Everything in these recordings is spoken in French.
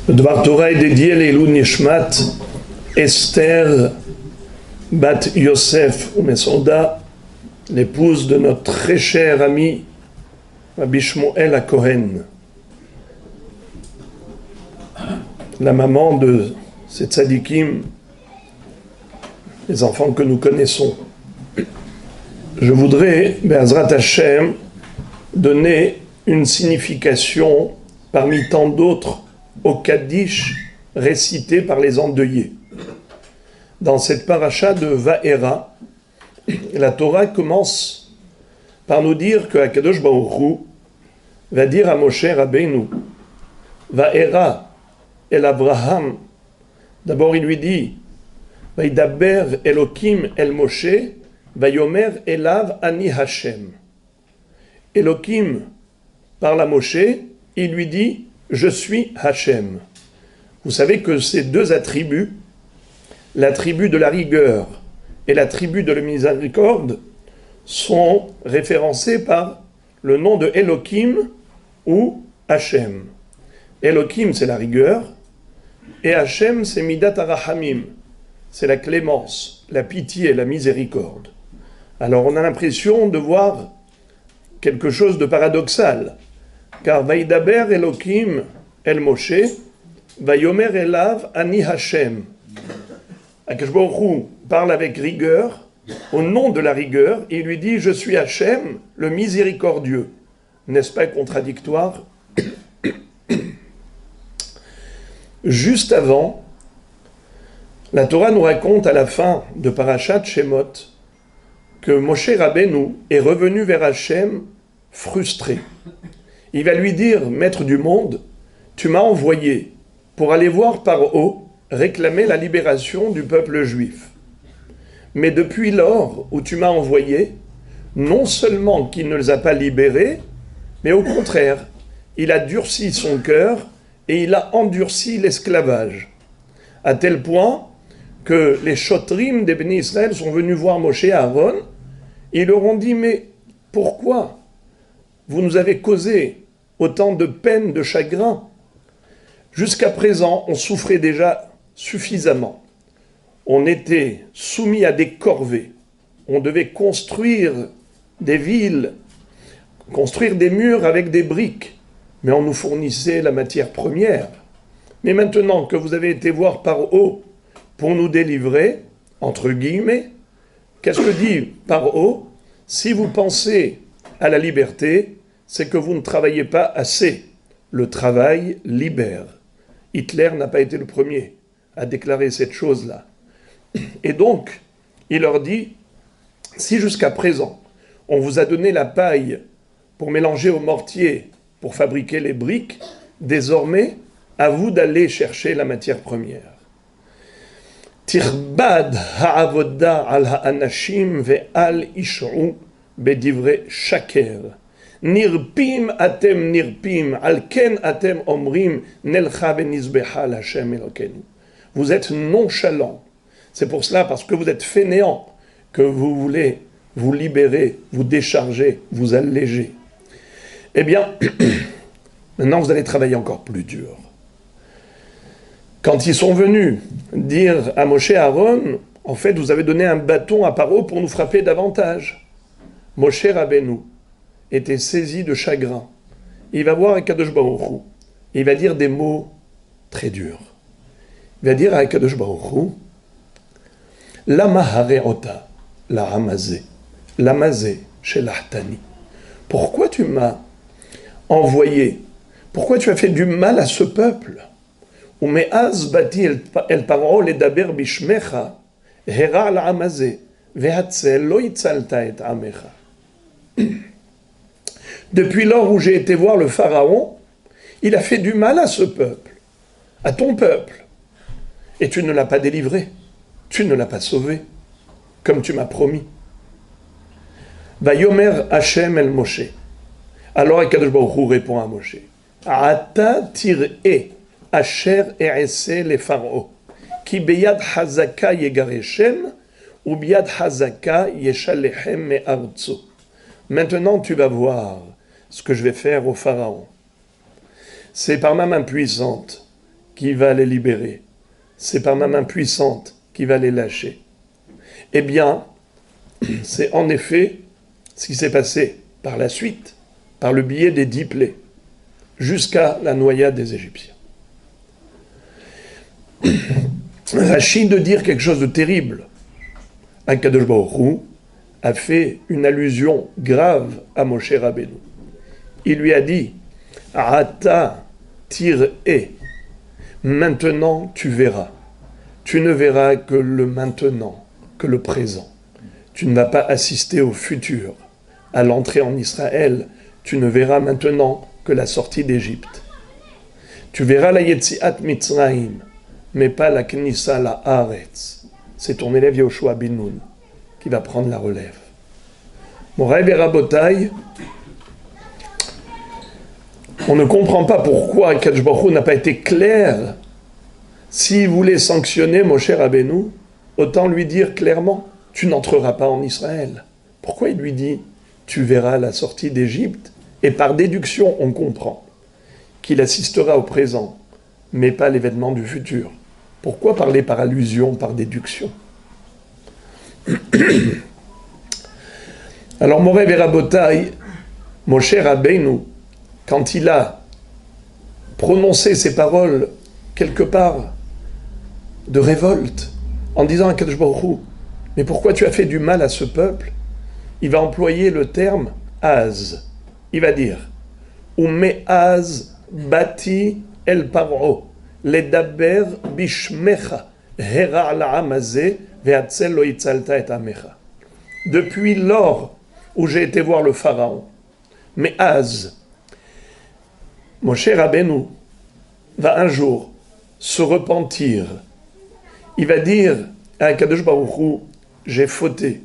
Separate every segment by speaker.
Speaker 1: Le Dvar Torah est dédié à l'Ilou Nishmat Esther Bat Yosef Umesonda, l'épouse de notre très cher ami Rabbi Shmuel HaKohen, la maman de ces tzadikim, les enfants que nous connaissons. Je voudrais, Be'ezrat Hashem, donner une signification parmi tant d'autres au Kaddish récité par les endeuillés. Dans cette paracha de Va'era, la Torah commence par nous dire que Akadosh Baruch Hu va dire à Moshe Rabbeinu, Va'era el Abraham, d'abord il lui dit, Vaïdaber Elokim el Moshe, Vayomer elav ani Hashem. Elokim parle à Moshe, il lui dit, je suis Hashem. Vous savez que ces deux attributs, l'attribut de la rigueur et l'attribut de la miséricorde, sont référencés par le nom de Elokim ou Hashem. Elokim, c'est la rigueur, et Hashem, c'est Midat Arahamim, c'est la clémence, la pitié, la miséricorde. Alors on a l'impression de voir quelque chose de paradoxal, car Vaïdaber Elokim El Moshe, Vayomer Elav Ani Hashem. Akadosh Baruch Hu parle avec rigueur, au nom de la rigueur, et il lui dit, je suis Hashem, le miséricordieux. N'est-ce pas contradictoire? Juste avant, la Torah nous raconte à la fin de Parashat Shemot que Moshe Rabbeinu est revenu vers Hashem frustré. Il va lui dire, maître du monde, tu m'as envoyé pour aller voir Paro réclamer la libération du peuple juif. Mais depuis lors où tu m'as envoyé, non seulement qu'il ne les a pas libérés, mais au contraire, il a durci son cœur et il a endurci l'esclavage. À tel point que les chotrim des Béni Israël sont venus voir Moshe et Aaron et ils leur ont dit, mais pourquoi vous nous avez causé autant de peine, de chagrin? Jusqu'à présent, on souffrait déjà suffisamment. On était soumis à des corvées. On devait construire des villes, construire des murs avec des briques. Mais on nous fournissait la matière première. Mais maintenant que vous avez été voir Paro pour nous délivrer, entre guillemets, qu'est-ce que dit Paro? Si vous pensez à la liberté, c'est que vous ne travaillez pas assez. Le travail libère. Hitler n'a pas été le premier à déclarer cette chose-là. Et donc, il leur dit, si jusqu'à présent, on vous a donné la paille pour mélanger au mortier, pour fabriquer les briques, désormais, à vous d'aller chercher la matière première. Tirbad ha'avoda al ha'anashim ve'al ish'u bedivre shaker. Nirpim atem nirpim, alken atem omrim, nelcha venizbeha l'Hashem Elokenu. Vous êtes nonchalants. C'est pour cela, parce que vous êtes fainéants, que vous voulez vous libérer, vous décharger, vous alléger. Eh bien, maintenant vous allez travailler encore plus dur. Quand ils sont venus dire à Moshe et Aaron, en fait, vous avez donné un bâton à Paro pour nous frapper davantage. Moshe Rabbeinu était saisi de chagrin. Il va voir Akadosh Baruch Hu. Il va dire des mots très durs. Il va dire à Akadosh Baruch Hu, Lama hareota la ramazé, lamazé chez l'ahtani. Pourquoi tu m'as envoyé? Pourquoi tu as fait du mal à ce peuple? Umeaz bati el paro ledaber bishmecha, hera la ramazé, vehatzel lo itzalta et amecha. Depuis lors où j'ai été voir le Pharaon, il a fait du mal à ce peuple, à ton peuple. Et tu ne l'as pas délivré, tu ne l'as pas sauvé, comme tu m'as promis. Vayomer Hashem el Moshe. Alors Akadosh Baruch Hu répond à Moshe, Ata tir'e asher e'ese le Pharaon, ki beyad hazaka yegareshem, ou beyad hazaka yeshalechem me'artso. Maintenant tu vas voir ce que je vais faire au Pharaon. C'est par ma main puissante qui va les libérer. C'est par ma main puissante qui va les lâcher. Eh bien, c'est en effet ce qui s'est passé par la suite, par le biais des 10 plaies, jusqu'à la noyade des Égyptiens. Rachid de dire quelque chose de terrible. Akadosh Baruch Hu a fait une allusion grave à Moshe Rabbeinu. Il lui a dit « Ata tir'e » maintenant tu verras. Tu ne verras que le maintenant, que le présent. Tu ne vas pas assister au futur. À l'entrée en Israël, tu ne verras maintenant que la sortie d'Égypte. Tu verras la Yetziat Mitzrayim, mais pas la Knissa, la Haaretz. C'est ton élève Yoshua bin Nun qui va prendre la relève. Moraï et Rabotai, on ne comprend pas pourquoi Kadosh Baruch Hu n'a pas été clair. S'il voulait sanctionner Moshe Rabbeinu, autant lui dire clairement, tu n'entreras pas en Israël. Pourquoi il lui dit, tu verras la sortie d'Égypte, et par déduction, on comprend qu'il assistera au présent, mais pas l'événement du futur. Pourquoi parler par allusion, par déduction? Alors, Moré Verabotai, Moshe Rabbeinu, quand il a prononcé ces paroles quelque part de révolte, en disant à Kadosh Baruch Hu, mais pourquoi tu as fait du mal à ce peuple? Il va employer le terme az. Il va dire Umeaz bati el paro ledaber bishmecha hera la'am hazeh ve'atzel lo itzalta et amecha. Depuis lors où j'ai été voir le pharaon, mais az, Moshe Rabbeinu va un jour se repentir. Il va dire à Kadosh Baruch Hu, j'ai fauté.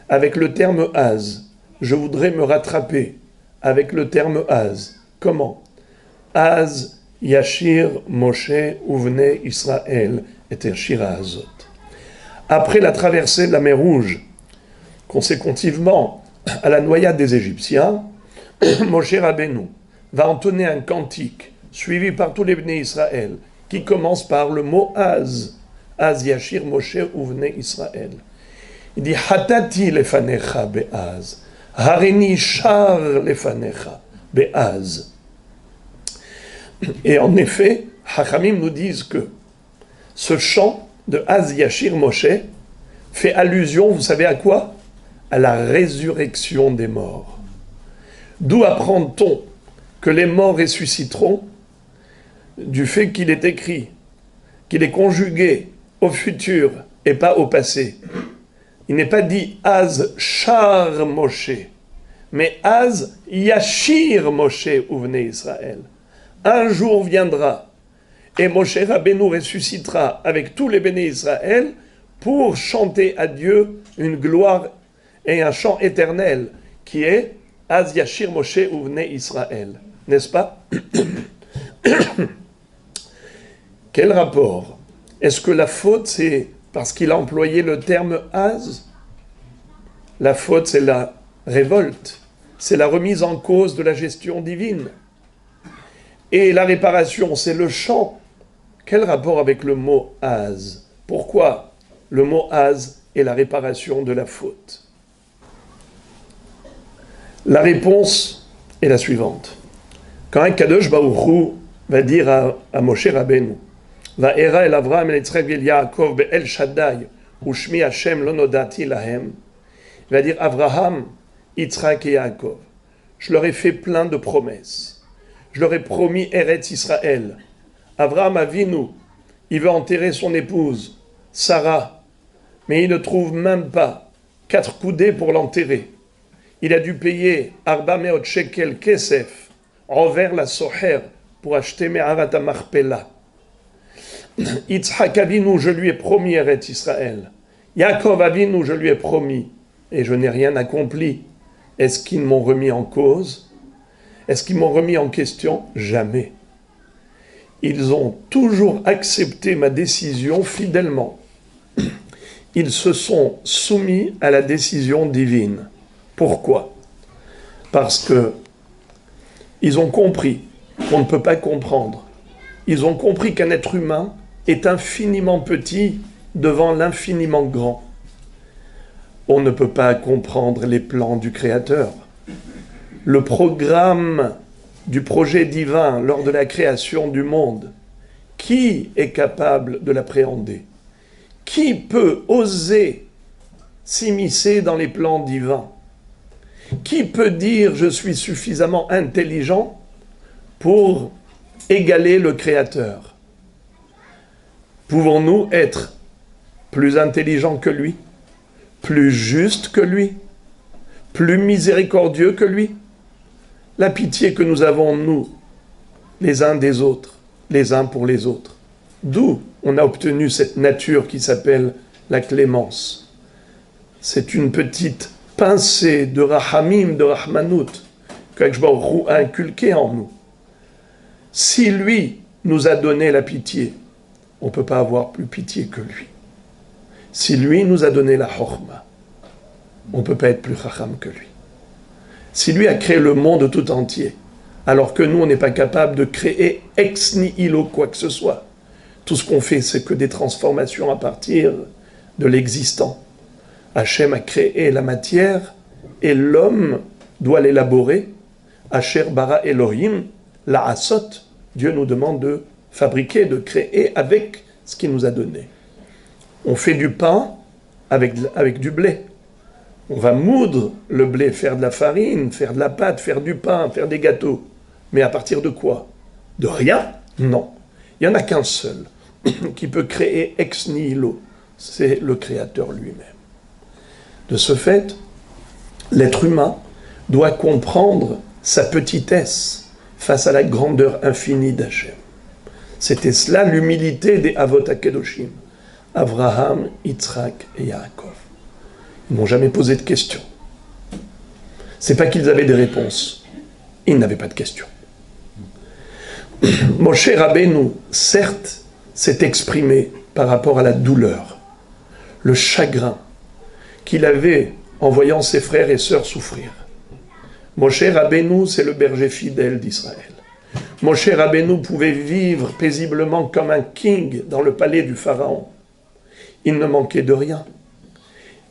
Speaker 1: Avec le terme az, je voudrais me rattraper. Avec le terme az. Comment? Az yashir Moshe uvnei Israël et yashira azot. Après la traversée de la mer Rouge, consécutivement à la noyade des Égyptiens, Moshe Rabbeinu va entonner un cantique suivi par tous les Bnei Israël qui commence par le mot az. Az yashir Moshe uvnei Israël. Il dit Hatati lefanecha be'az, harini shar lefanecha be'az. Et en effet, Hachamim nous disent que ce chant de Az Yashir Moshe fait allusion, vous savez à quoi? À la résurrection des morts. D'où apprend-on que les morts ressusciteront? Du fait qu'il est écrit, qu'il est conjugué au futur et pas au passé. Il n'est pas dit Az Shar Moshe, mais Az Yashir Moshe uvnei Israël. Un jour viendra et Moshe Rabbeinu ressuscitera avec tous les bénis Israël pour chanter à Dieu une gloire et un chant éternel qui est Az Yashir Moshe uvnei Israël. N'est-ce pas? Quel rapport? Est-ce que la faute, c'est parce qu'il a employé le terme Az? La faute, c'est la révolte, c'est la remise en cause de la gestion divine. Et la réparation, c'est le chant. Quel rapport avec le mot Az? Pourquoi le mot Az est la réparation de la faute? La réponse est la suivante. Quand un Kadosh Baruch Hu va dire à Moshe Rabbeinu, Va era el Avraham el Yitzchak el Yaakov be'el Shaddai u'shmi Hashem lo nodati lahem. Il va dire Avraham, Yitzchak et Yaakov. Je leur ai fait plein de promesses. Je leur ai promis Eretz Israël. Avraham Avinu, il veut enterrer son épouse, Sarah, mais il ne trouve même pas 4 coudées pour l'enterrer. Il a dû payer Arba Meot Shekel Kesef envers la Soher pour acheter Me'arat HaMachpelah. Yitzhak Avinu, je lui ai promis Eretz Israël. Yaakov Avinu, je lui ai promis, et je n'ai rien accompli. Est-ce qu'ils m'ont remis en cause? Est-ce qu'ils m'ont remis en question? Jamais. Ils ont toujours accepté ma décision fidèlement. Ils se sont soumis à la décision divine. Pourquoi? Parce que ils ont compris qu'on ne peut pas comprendre ils ont compris qu'un être humain est infiniment petit devant l'infiniment grand. On ne peut pas comprendre les plans du Créateur. Le programme du projet divin lors de la création du monde, qui est capable de l'appréhender? Qui peut oser s'immiscer dans les plans divins? Qui peut dire « je suis suffisamment intelligent pour égaler le Créateur » Pouvons-nous être plus intelligents que lui, plus justes que lui, plus miséricordieux que lui? La pitié que nous avons, nous, les uns des autres, les uns pour les autres. D'où on a obtenu cette nature qui s'appelle la clémence. C'est une petite pincée de rahamim, de rahmanout, qu'Akadosh Baruch Hu a inculqué en nous. Si lui nous a donné la pitié, on ne peut pas avoir plus pitié que lui. Si lui nous a donné la chorma, on ne peut pas être plus chacham que lui. Si lui a créé le monde tout entier, alors que nous, on n'est pas capable de créer ex nihilo quoi que ce soit, tout ce qu'on fait, c'est que des transformations à partir de l'existant. Hachem a créé la matière et l'homme doit l'élaborer. Asher bara Elohim, la asot, Dieu nous demande de fabriquer, de créer avec ce qu'il nous a donné. On fait du pain avec du blé. On va moudre le blé, faire de la farine, faire de la pâte, faire du pain, faire des gâteaux. Mais à partir de quoi? De rien? Non. Il n'y en a qu'un seul qui peut créer ex nihilo. C'est le Créateur lui-même. De ce fait, l'être humain doit comprendre sa petitesse face à la grandeur infinie d'Hachem. C'était cela l'humilité des Avot HaKedoshim, Avraham, Yitzhak et Yaakov. Ils n'ont jamais posé de questions. C'est pas qu'ils avaient des réponses. Ils n'avaient pas de questions. Moshe Rabbeinu, certes, s'est exprimé par rapport à la douleur, le chagrin qu'il avait en voyant ses frères et sœurs souffrir. Moshe Rabbeinu, c'est le berger fidèle d'Israël. Moshe Rabbeinu pouvait vivre paisiblement comme un king dans le palais du Pharaon. Il ne manquait de rien.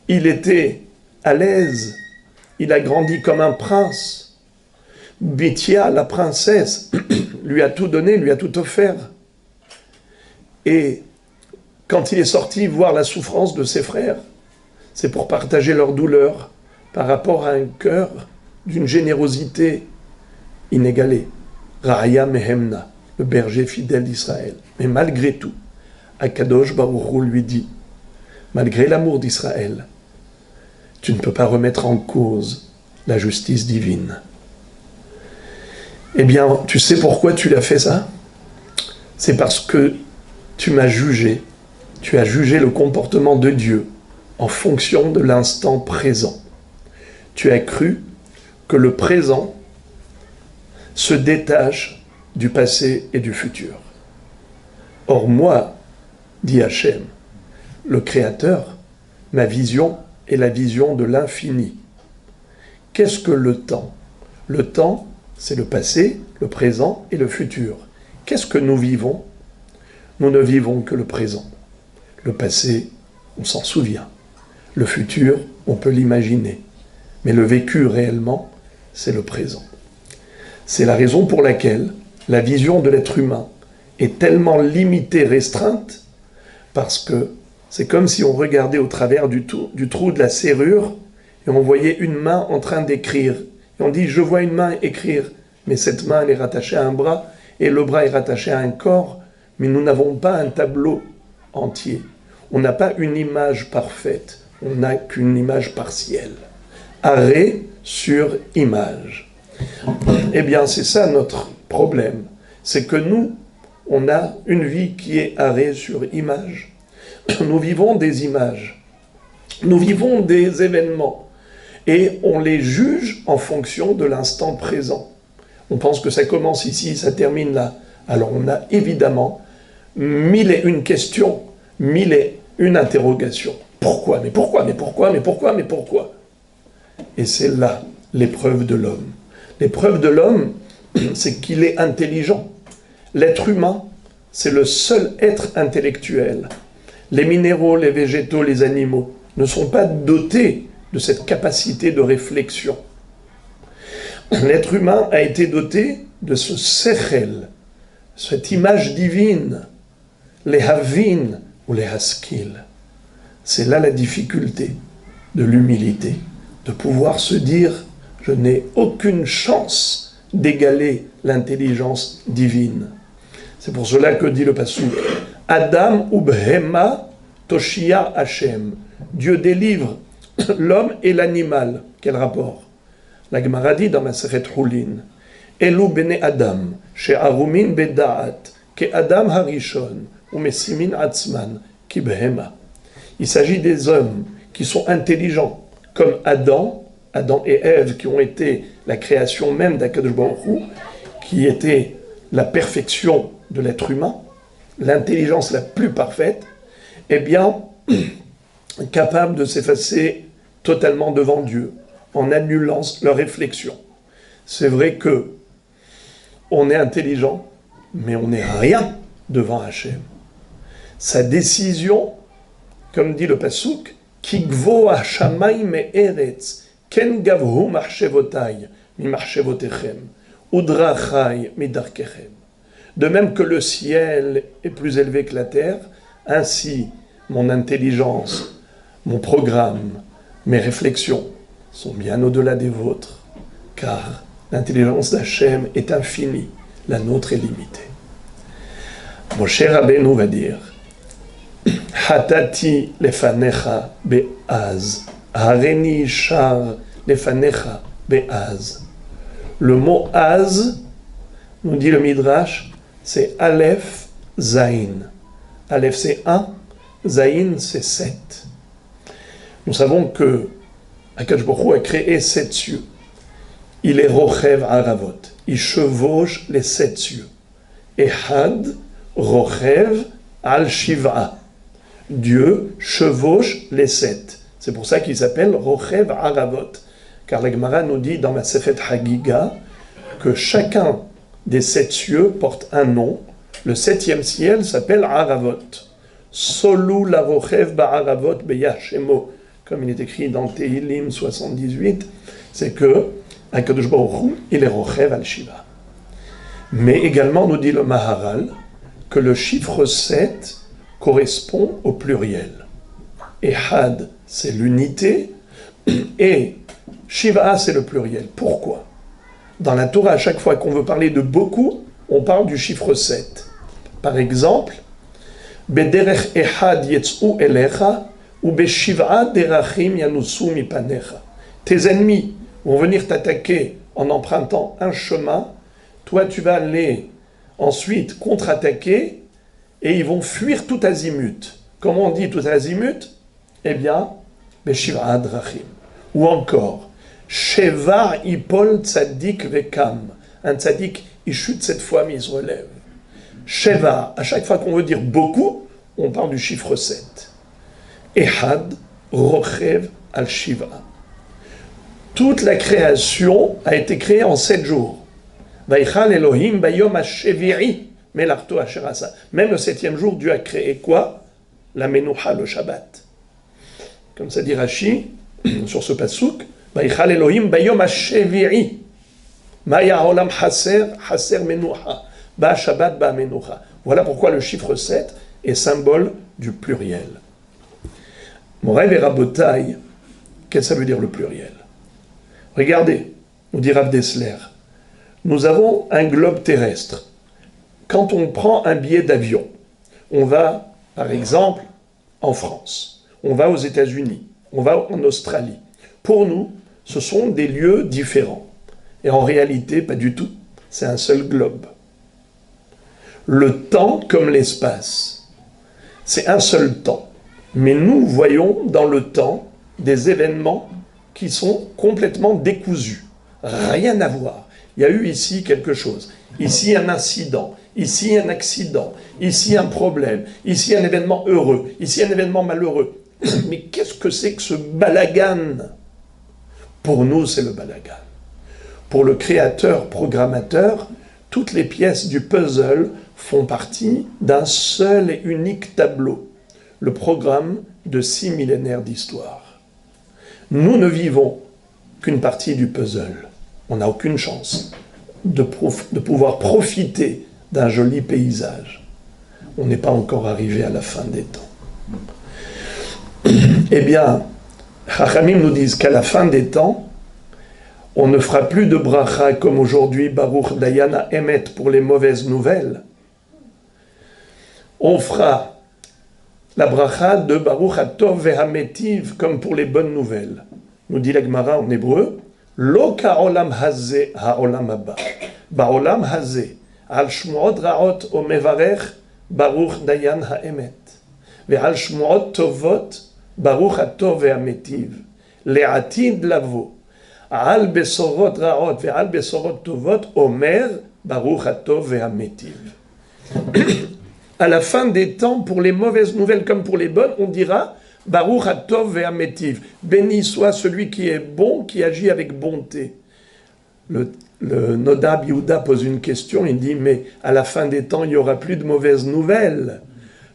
Speaker 1: Il était à l'aise, il a grandi comme un prince. Bithia, la princesse, lui a tout donné, lui a tout offert. Et quand il est sorti voir la souffrance de ses frères, c'est pour partager leur douleur par rapport à un cœur d'une générosité inégalée. Raya Mehemna, le berger fidèle d'Israël. Mais malgré tout, Akadosh Baruch Hu lui dit, malgré l'amour d'Israël, tu ne peux pas remettre en cause la justice divine. Eh bien, tu sais pourquoi tu l'as fait ça? C'est parce que tu m'as jugé, tu as jugé le comportement de Dieu en fonction de l'instant présent. Tu as cru que le présent se détache du passé et du futur. Or moi, dit Hachem, le Créateur, ma vision est la vision de l'infini. Qu'est-ce que le temps? Le temps, c'est le passé, le présent et le futur. Qu'est-ce que nous vivons? Nous ne vivons que le présent. Le passé, on s'en souvient. Le futur, on peut l'imaginer. Mais le vécu réellement, c'est le présent. C'est la raison pour laquelle la vision de l'être humain est tellement limitée, restreinte, parce que c'est comme si on regardait au travers du trou de la serrure et on voyait une main en train d'écrire. Et on dit, je vois une main écrire, mais cette main, elle est rattachée à un bras, et le bras est rattaché à un corps, mais nous n'avons pas un tableau entier. On n'a pas une image parfaite, on n'a qu'une image partielle. Arrêt sur image. Eh bien, c'est ça notre problème. C'est que nous, on a une vie qui est arrêt sur image. Nous vivons des images. Nous vivons des événements. Et on les juge en fonction de l'instant présent. On pense que ça commence ici, ça termine là. Alors on a évidemment mille et une questions, mille et une interrogations. Pourquoi? Mais pourquoi? Mais pourquoi? Mais pourquoi? Mais pourquoi? Et c'est là l'épreuve de l'homme. L'épreuve de l'homme, c'est qu'il est intelligent. L'être humain c'est le seul être intellectuel. Les minéraux, les végétaux, les animaux ne sont pas dotés de cette capacité de réflexion. L'être humain a été doté de ce sechel, cette image divine, les havin ou les haskil. C'est là la difficulté de l'humilité, de pouvoir se dire « je n'ai aucune chance d'égaler l'intelligence divine ». C'est pour cela que dit le passouk « Adam ou bhema toshia Hashem ». Dieu délivre l'homme et l'animal. Quel rapport? La Gemara dit dans Masechet Hulin « Elu bene Adam, she'arumin beda'at, ke Adam harishon, ou mesimin atzman, ki bhema ». Il s'agit des hommes qui sont intelligents, comme Adam et Ève, qui ont été la création même d'Akadosh Baruch Hu, qui était la perfection de l'être humain, l'intelligence la plus parfaite, eh bien, capable de s'effacer totalement devant Dieu, en annulant leur réflexion. C'est vrai que on est intelligent, mais on n'est rien devant Hachem. Sa décision, comme dit le passouk, Ki gvo hashamayim me'eretz, ken gavhu marchevotai mi marchevotechem, udrachai mi darkechem. De même que le ciel est plus élevé que la terre, ainsi mon intelligence, mon programme, mes réflexions sont bien au-delà des vôtres, car l'intelligence d'Hachem est infinie, la nôtre est limitée. Moshe Rabbeinu va dire Hatati lefanecha be'az, hareni shar lefanecha be'az. Le mot az, nous dit le Midrash, c'est Aleph Zayin. Aleph c'est 1, Zayin c'est 7. Nous savons que Akadosh Baruch Hu a créé 7 cieux. Il est Rochev Aravot. Il chevauche les 7 cieux. Ehad Rochev Al Shiva. Dieu chevauche les 7. C'est pour ça qu'il s'appelle Rochev Aravot. Car la Gemara nous dit dans Masechet Hagiga que chacun des 7 cieux porte un nom. Le 7e ciel s'appelle Aravot. Solu la Rochev Ba'aravot Beyashemo. Comme il est écrit dans Tehillim 78, c'est que Akadosh Baruch Hu, il est Rochev al Shiva. Mais également, nous dit le Maharal, que le chiffre 7 correspond au pluriel. Ehad, c'est l'unité, et Shiva, c'est le pluriel. Pourquoi? Dans la Torah, à chaque fois qu'on veut parler de beaucoup, on parle du chiffre 7. Par exemple, Bederech Ehad Yetz'u Elecha, ou Beshiv'a derachim yanusu mipanecha. Tes ennemis vont venir t'attaquer en empruntant un chemin, toi tu vas les ensuite contre-attaquer et ils vont fuir tout azimut. Comment on dit tout azimut? Eh bien, Beshiv'a derachim. Ou encore, Sheva ipol tzadik vekam. Un tzadik, il chute cette fois mais il se relève. Sheva, à chaque fois qu'on veut dire beaucoup, on parle du chiffre 7. Ehad, Rochev, Al-Shiva. Toute la création a été créée en 7 jours. Vaichal Elohim bayom ha-shevi'i melarto asherasa. Même le 7e jour, Dieu a créé quoi? La Menucha, le Shabbat. Comme ça dit Rashi, sur ce passouk, Vaichal Elohim bayom ha-shevi'i. Maya olam haser, haser menucha. Ba Shabbat, ba menucha. Voilà pourquoi le chiffre 7 est symbole du pluriel. Moraï et Rabotaï, qu'est-ce que ça veut dire le pluriel? Regardez, nous dit Rav Dessler, nous avons un globe terrestre. Quand on prend un billet d'avion, on va, par exemple, en France, on va aux États-Unis, on va en Australie. Pour nous, ce sont des lieux différents. Et en réalité, pas du tout. C'est un seul globe. Le temps comme l'espace, c'est un seul temps. Mais nous voyons dans le temps des événements qui sont complètement décousus. Rien à voir. Il y a eu ici quelque chose. Ici un incident. Ici un accident. Ici un problème. Ici un événement heureux. Ici un événement malheureux. Mais qu'est-ce que c'est que ce balagan? Pour nous, c'est le balagan. Pour le créateur, programmateur, toutes les pièces du puzzle font partie d'un seul et unique tableau, le programme de 6 millénaires d'histoire. Nous ne vivons qu'une partie du puzzle. On n'a aucune chance de pouvoir profiter d'un joli paysage. On n'est pas encore arrivé à la fin des temps. Eh bien, Chachamim nous disent qu'à la fin des temps, on ne fera plus de bracha comme aujourd'hui, Baruch Dayana Emet pour les mauvaises nouvelles. On fera la bracha de Baruch Hatov Vehametiv comme pour les bonnes nouvelles. Nous dit la Gemara en hébreu, Lo ka'olam hazeh ha'olam haba. Ba'olam hazeh, al shmuot ra'ot o mevarech Baruch Dayan ha'emet. Ve'al shmuot tovot Baruch Hatov Vehametiv. Le'atid lavo. Al besorot ra'ot ve'al besorot tovot omer Baruch Hatov Vehametiv. À la fin des temps, pour les mauvaises nouvelles comme pour les bonnes, on dira Baruch Hatov Vehametiv. Béni soit celui qui est bon, qui agit avec bonté. Le Nodab Yehuda pose une question, il dit mais à la fin des temps, il n'y aura plus de mauvaises nouvelles.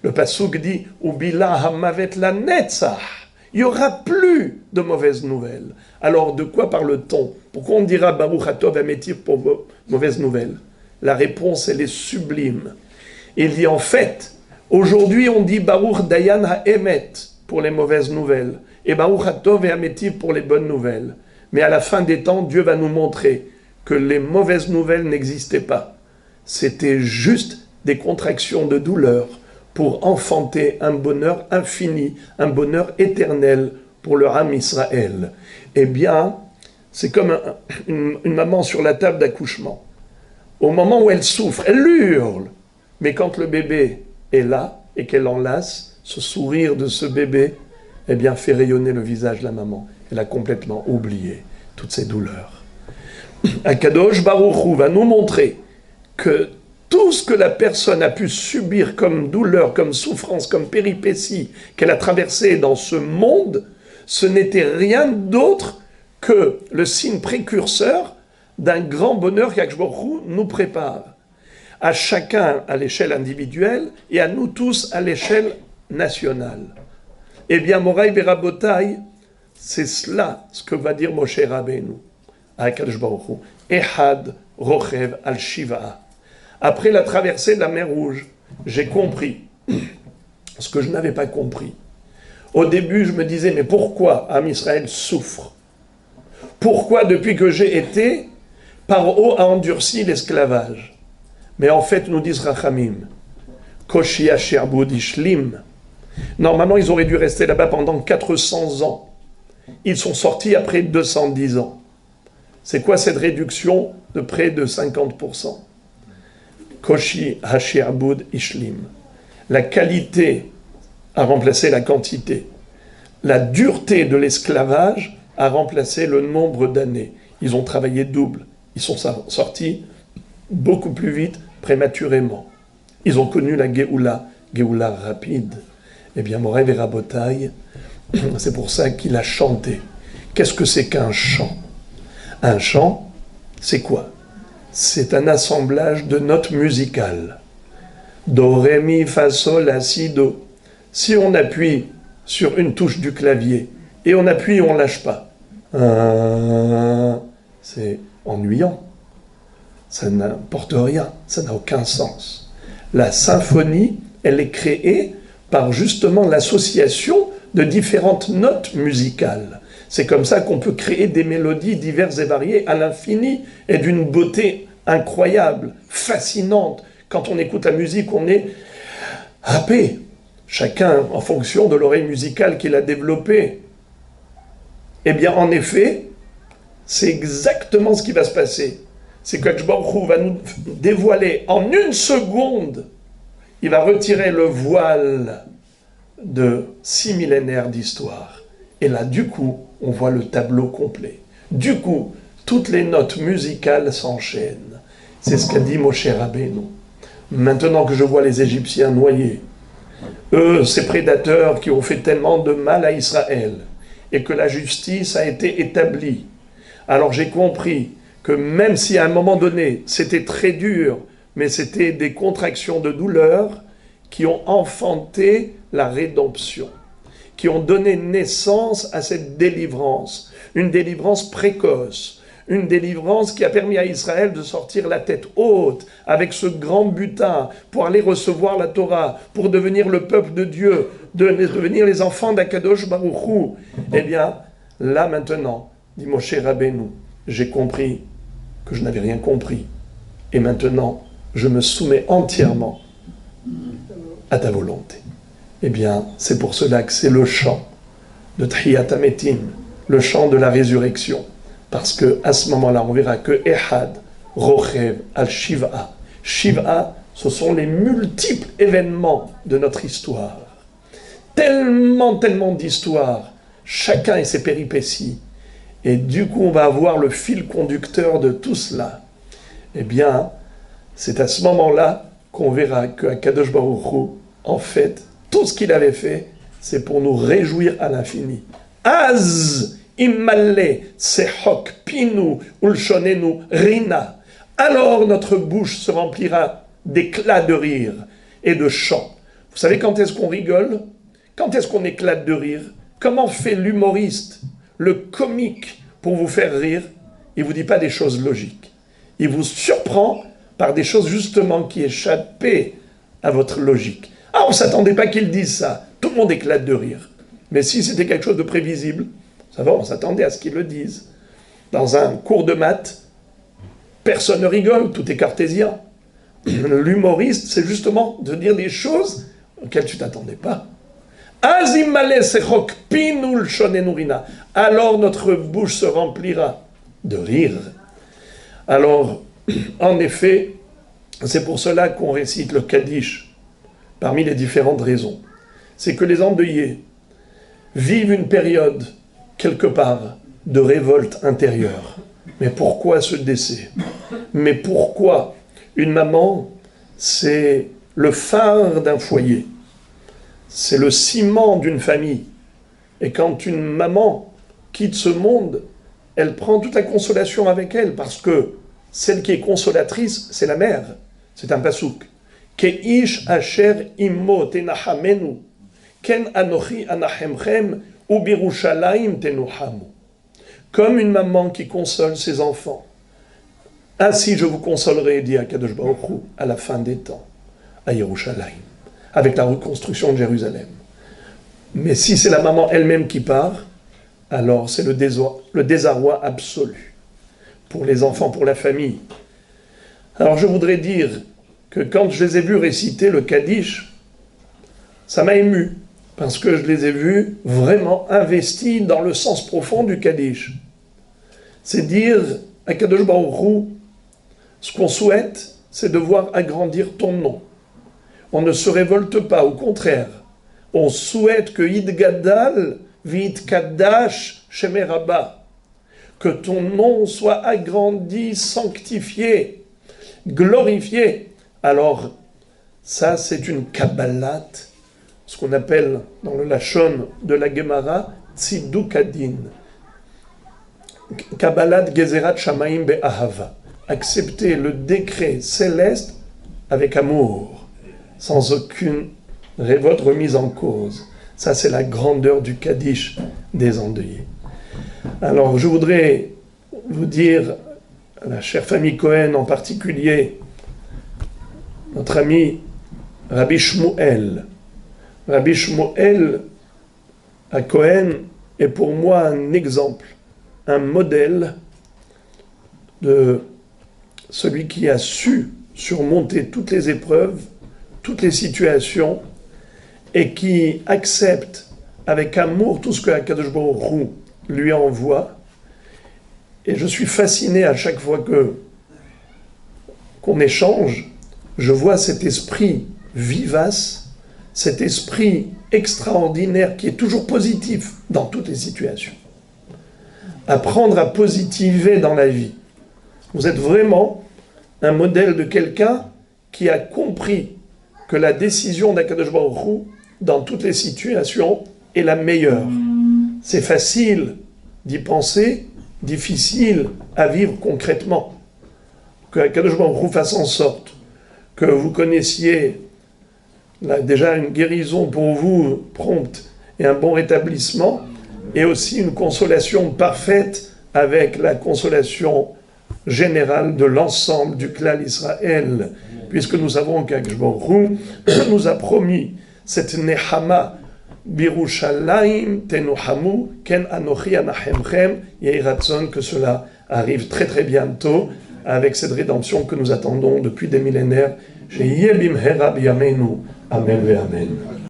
Speaker 1: Le Pasuk dit Ubila hamavet la netzach. Il n'y aura plus de mauvaises nouvelles. Alors de quoi parle-t-on? Pourquoi on dira Baruch Hatov Vehametiv pour mauvaises nouvelles? La réponse, elle est sublime. Il dit en fait, aujourd'hui on dit Baruch Dayan ha'emet pour les mauvaises nouvelles et Baruch Hatov Vehametiv pour les bonnes nouvelles. Mais à la fin des temps, Dieu va nous montrer que les mauvaises nouvelles n'existaient pas. C'était juste des contractions de douleur pour enfanter un bonheur infini, un bonheur éternel pour le Ham Israël. Eh bien, c'est comme une maman sur la table d'accouchement. Au moment où elle souffre, elle hurle. Mais quand le bébé est là et qu'elle enlace, ce sourire de ce bébé, eh bien, fait rayonner le visage de la maman. Elle a complètement oublié toutes ses douleurs. Akadosh Baruch Hu va nous montrer que tout ce que la personne a pu subir comme douleur, comme souffrance, comme péripétie qu'elle a traversé dans ce monde, ce n'était rien d'autre que le signe précurseur d'un grand bonheur qu'Akadosh Baruch Hu nous prépare. À chacun à l'échelle individuelle et à nous tous à l'échelle nationale. Eh bien, Moraï Berabotai, c'est cela ce que va dire Moshe Rabbeinu à Akadosh Baruch Hu. Ehad Rochev al-Shiva. Après la traversée de la mer Rouge, j'ai compris ce que je n'avais pas compris. Au début, je me disais, mais pourquoi Am Israël souffre? Pourquoi, depuis que j'ai été, Paro a endurci l'esclavage? Mais en fait, nous disent Rachamim, Koshia Sherbud Ishlim. Normalement, ils auraient dû rester là-bas pendant 400 ans. Ils sont sortis après 210 ans. C'est quoi cette réduction de près de 50%? Koshi Hasherbud Ishlim. La qualité a remplacé la quantité. La dureté de l'esclavage a remplacé le nombre d'années. Ils ont travaillé double. Ils sont sortis beaucoup plus vite, prématurément. Ils ont connu la Géoula rapide. Eh bien, Moraï Verabotai, c'est pour ça qu'il a chanté. Qu'est-ce que c'est qu'un chant? Un chant, c'est quoi? C'est un assemblage de notes musicales. Do, ré, mi, fa, sol, la, si, do. Si on appuie sur une touche du clavier, et on appuie, on ne lâche pas. C'est ennuyant. Ça n'apporte rien, ça n'a aucun sens. La symphonie, elle est créée par justement l'association de différentes notes musicales. C'est comme ça qu'on peut créer des mélodies diverses et variées à l'infini et d'une beauté incroyable, fascinante. Quand on écoute la musique, on est happé. Chacun en fonction de l'oreille musicale qu'il a développée. Eh bien, en effet, c'est exactement ce qui va se passer. C'est que Baruch Hu va nous dévoiler en une seconde, il va retirer le voile de 6 millénaires d'histoire. Et là, du coup, on voit le tableau complet. Du coup, toutes les notes musicales s'enchaînent. C'est ce qu'a dit Moshe Rabbeinu. Maintenant que je vois les Égyptiens noyés, eux, ces prédateurs qui ont fait tellement de mal à Israël, et que la justice a été établie, alors j'ai compris que même si à un moment donné, c'était très dur, mais c'était des contractions de douleur qui ont enfanté la rédemption, qui ont donné naissance à cette délivrance, une délivrance précoce, une délivrance qui a permis à Israël de sortir la tête haute avec ce grand butin pour aller recevoir la Torah, pour devenir le peuple de Dieu, de devenir les enfants d'Akadosh Baruch Hu. Eh bien, là maintenant, dit Moshe Rabbeinu, j'ai compris que je n'avais rien compris. Et maintenant, je me soumets entièrement à ta volonté. Eh bien, c'est pour cela que c'est le chant de Tchiyat HaMetim, le chant de la résurrection. Parce que à ce moment-là, on verra que Ehad, Rochev, Al-Shiva. Shiva, ce sont les multiples événements de notre histoire. Tellement d'histoires, chacun et ses péripéties. Et du coup, on va avoir le fil conducteur de tout cela. Eh bien, c'est à ce moment-là qu'on verra que Kadosh Baruch Hu, en fait, tout ce qu'il avait fait, c'est pour nous réjouir à l'infini. Az Immale sehok pinu ulshonenu rina. Alors notre bouche se remplira d'éclats de rire et de chants. Vous savez quand est-ce qu'on rigole? Quand est-ce qu'on éclate de rire? Comment fait l'humoriste, le comique, pour vous faire rire? Il ne vous dit pas des choses logiques. Il vous surprend par des choses justement qui échappaient à votre logique. Ah, on ne s'attendait pas qu'il dise ça. Tout le monde éclate de rire. Mais si c'était quelque chose de prévisible, ça va, on s'attendait à ce qu'ils le disent. Dans un cours de maths, personne ne rigole, tout est cartésien. L'humoriste, c'est justement de dire des choses auxquelles tu ne t'attendais pas. Alors notre bouche se remplira de rire. Alors, en effet, c'est pour cela qu'on récite le Kaddish, parmi les différentes raisons. C'est que les endeuillés vivent une période, quelque part, de révolte intérieure. Mais pourquoi ce décès? Mais pourquoi? Une maman, c'est le phare d'un foyer. C'est le ciment d'une famille. Et quand une maman quitte ce monde, elle prend toute la consolation avec elle, parce que celle qui est consolatrice, c'est la mère. C'est un pasouk. Keish asher immo tenahamenu, ken anochi anahemchem, ou birushalayim tenuhamu. Comme une maman qui console ses enfants. Ainsi je vous consolerai, dit Akadosh Baruch Hu, à la fin des temps, à Yerushalayim, avec la reconstruction de Jérusalem. Mais si c'est la maman elle-même qui part, alors c'est le désarroi absolu pour les enfants, pour la famille. Alors je voudrais dire que quand je les ai vus réciter le Kaddish, ça m'a ému, parce que je les ai vus vraiment investis dans le sens profond du Kaddish. C'est dire à Kadosh Baruch Hu, ce qu'on souhaite, c'est de voir agrandir ton nom. On ne se révolte pas, au contraire. On souhaite que Yidgadal V'Yitkadash Shemer Rabba, que ton nom soit agrandi, sanctifié, glorifié. Alors, ça, c'est une Kabbalat, ce qu'on appelle dans le Lachon de la Gemara, Tzidukadin. Kabbalat Gezerat Shamayim Be'ahava. Accepter le décret céleste avec amour, sans aucune révolte remise en cause. Ça, c'est la grandeur du Kaddish des endeuillés. Alors, je voudrais vous dire, à la chère famille Cohen en particulier, notre ami Rabbi Shmuel. Rabbi Shmuel à Cohen est pour moi un exemple, un modèle de celui qui a su surmonter toutes les épreuves, toutes les situations, et qui accepte avec amour tout ce que Akadosh Baruch Hu lui envoie. Et je suis fasciné à chaque fois qu'on échange, je vois cet esprit vivace, cet esprit extraordinaire qui est toujours positif dans toutes les situations. Apprendre à positiver dans la vie. Vous êtes vraiment un modèle de quelqu'un qui a compris que la décision d'Akadosh Baruch Hu dans toutes les situations est la meilleure. C'est facile d'y penser, difficile à vivre concrètement. Que Akadosh Baruch Hu fasse en sorte que vous connaissiez déjà une guérison pour vous prompte et un bon rétablissement, et aussi une consolation parfaite avec la consolation générale de l'ensemble du clan Israël, puisque nous savons qu'Akadosh Baruch Hu nous a promis cette nehama Birushalayim tenuhamu ken anochi anachemchem, yehi ratzon que cela arrive très très bientôt avec cette rédemption que nous attendons depuis des millénaires. Sheyeh bimhera b'yameinu. Amen ve amen.